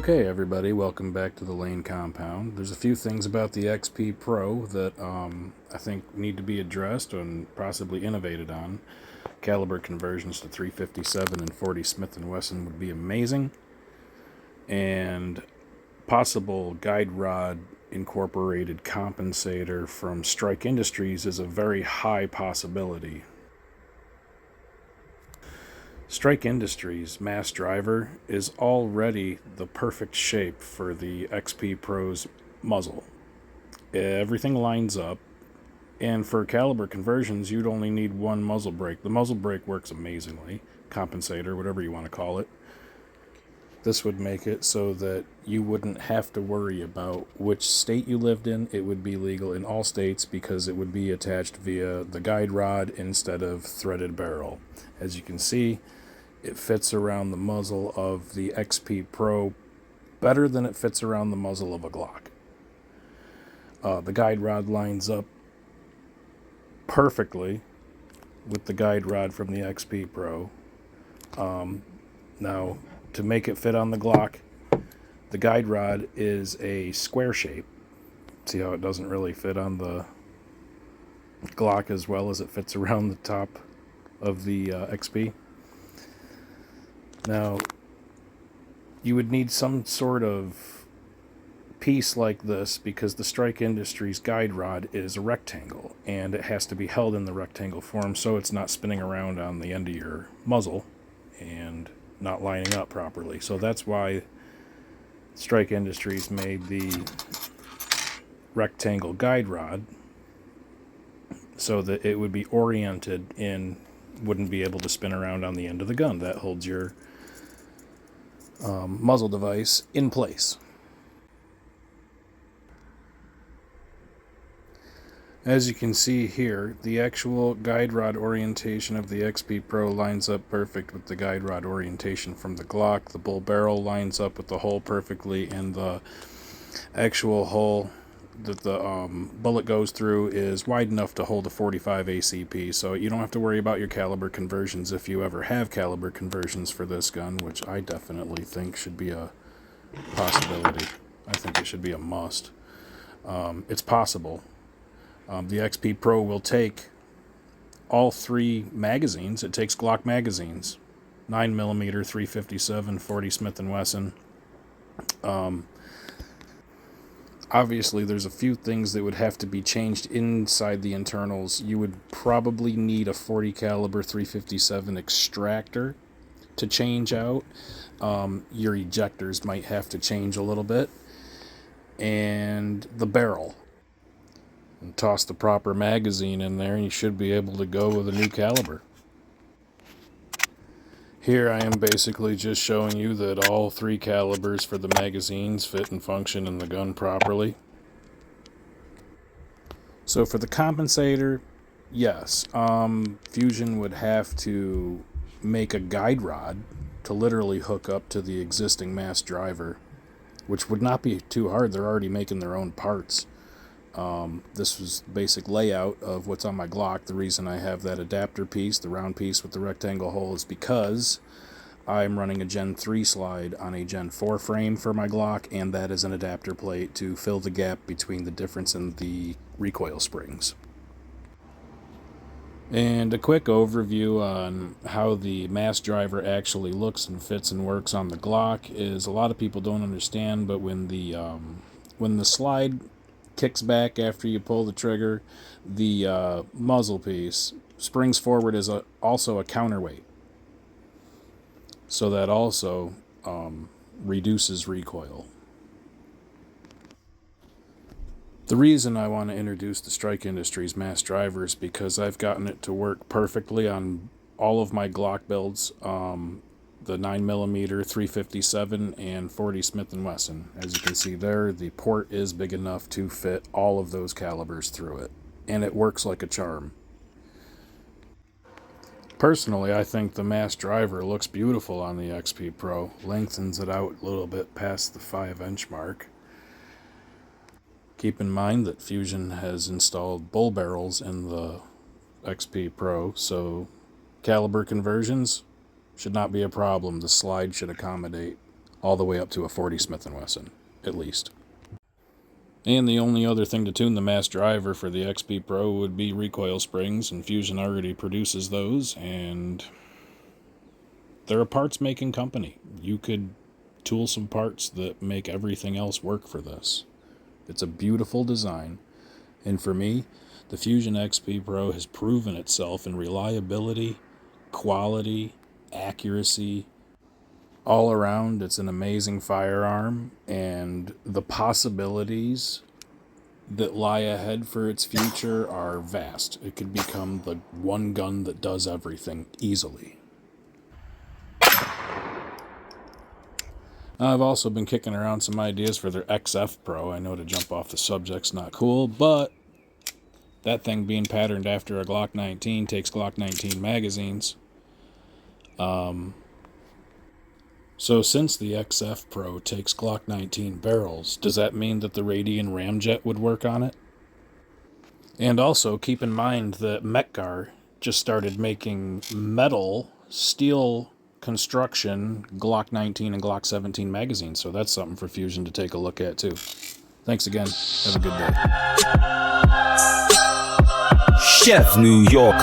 Okay, everybody, welcome back to the Lane Compound. There's a few things about the XP Pro that I think need to be addressed and possibly innovated on. Caliber conversions to 357 and 40 Smith & Wesson would be amazing. And possible guide rod incorporated compensator from Strike Industries is a very high possibility. Strike Industries mass driver is already the perfect shape for the XP Pro's muzzle. Everything lines up, and for caliber conversions, you'd only need one muzzle brake. The muzzle brake works amazingly, compensator, whatever you want to call it. This would make it so that you wouldn't have to worry about which state you lived in. It would be legal in all states because it would be attached via the guide rod instead of threaded barrel. As you can see, it fits around the muzzle of the XP Pro better than it fits around the muzzle of a Glock. The guide rod lines up perfectly with the guide rod from the XP Pro. Now, to make it fit on the Glock, the guide rod is a square shape. See how it doesn't really fit on the Glock as well as it fits around the top of the XP? Now, you would need some sort of piece like this because the Strike Industries guide rod is a rectangle and it has to be held in the rectangle form so it's not spinning around on the end of your muzzle and not lining up properly. So that's why Strike Industries made the rectangle guide rod so that it would be oriented and wouldn't be able to spin around on the end of the gun. That holds your muzzle device in place. As you can see here, the actual guide rod orientation of the XP Pro lines up perfect with the guide rod orientation from the Glock. The bull barrel lines up with the hole perfectly, and the actual hole that the bullet goes through is wide enough to hold a 45 ACP, so you don't have to worry about your caliber conversions if you ever have caliber conversions for this gun, which I definitely think should be a possibility. I think it should be a must. It's possible. The XP Pro will take all three magazines. It takes Glock magazines, 9mm, 357, 40 Smith & Wesson. Obviously, there's a few things that would have to be changed inside the internals. You would probably need a 40 caliber 357 extractor to change out. Your ejectors might have to change a little bit. And the barrel. And toss the proper magazine in there and you should be able to go with a new caliber. Here I am basically just showing you that all three calibers for the magazines fit and function in the gun properly. So for the compensator, yes, Fusion would have to make a guide rod to literally hook up to the existing mass driver, which would not be too hard. They're already making their own parts. This was the basic layout of what's on my Glock. The reason I have that adapter piece, the round piece with the rectangle hole, is because I'm running a Gen 3 slide on a Gen 4 frame for my Glock, and that is an adapter plate to fill the gap between the difference in the recoil springs. And a quick overview on how the mass driver actually looks and fits and works on the Glock is a lot of people don't understand, but when the slide kicks back after you pull the trigger, the muzzle piece springs forward as also a counterweight. So that also reduces recoil. The reason I want to introduce the Strike Industries mass driver is because I've gotten it to work perfectly on all of my Glock builds. The 9mm, 357, and 40 Smith & Wesson. As you can see there, the port is big enough to fit all of those calibers through it, and it works like a charm. Personally, I think the mass driver looks beautiful on the XP Pro, lengthens it out a little bit past the 5-inch mark. Keep in mind that Fusion has installed bull barrels in the XP Pro, so caliber conversions should not be a problem. The slide should accommodate all the way up to a 40 Smith & Wesson, at least. And the only other thing to tune the mass driver for the XP Pro would be recoil springs, and Fusion already produces those, and they're a parts-making company. You could tool some parts that make everything else work for this. It's a beautiful design, and for me, the Fusion XP Pro has proven itself in reliability, quality, accuracy. All around, it's an amazing firearm, and the possibilities that lie ahead for its future are vast. It could become the one gun that does everything easily. I've also been kicking around some ideas for their XF Pro. I know to jump off the subject's not cool, but that thing being patterned after a Glock 19 takes Glock 19 magazines. So since the XF Pro takes Glock 19 barrels, does that mean that the Radian Ramjet would work on it? And also keep in mind that mec-gar just started making metal, steel construction Glock 19 and Glock 17 magazines, so that's something for Fusion to take a look at too. Thanks again. Have a good day. Chef New York.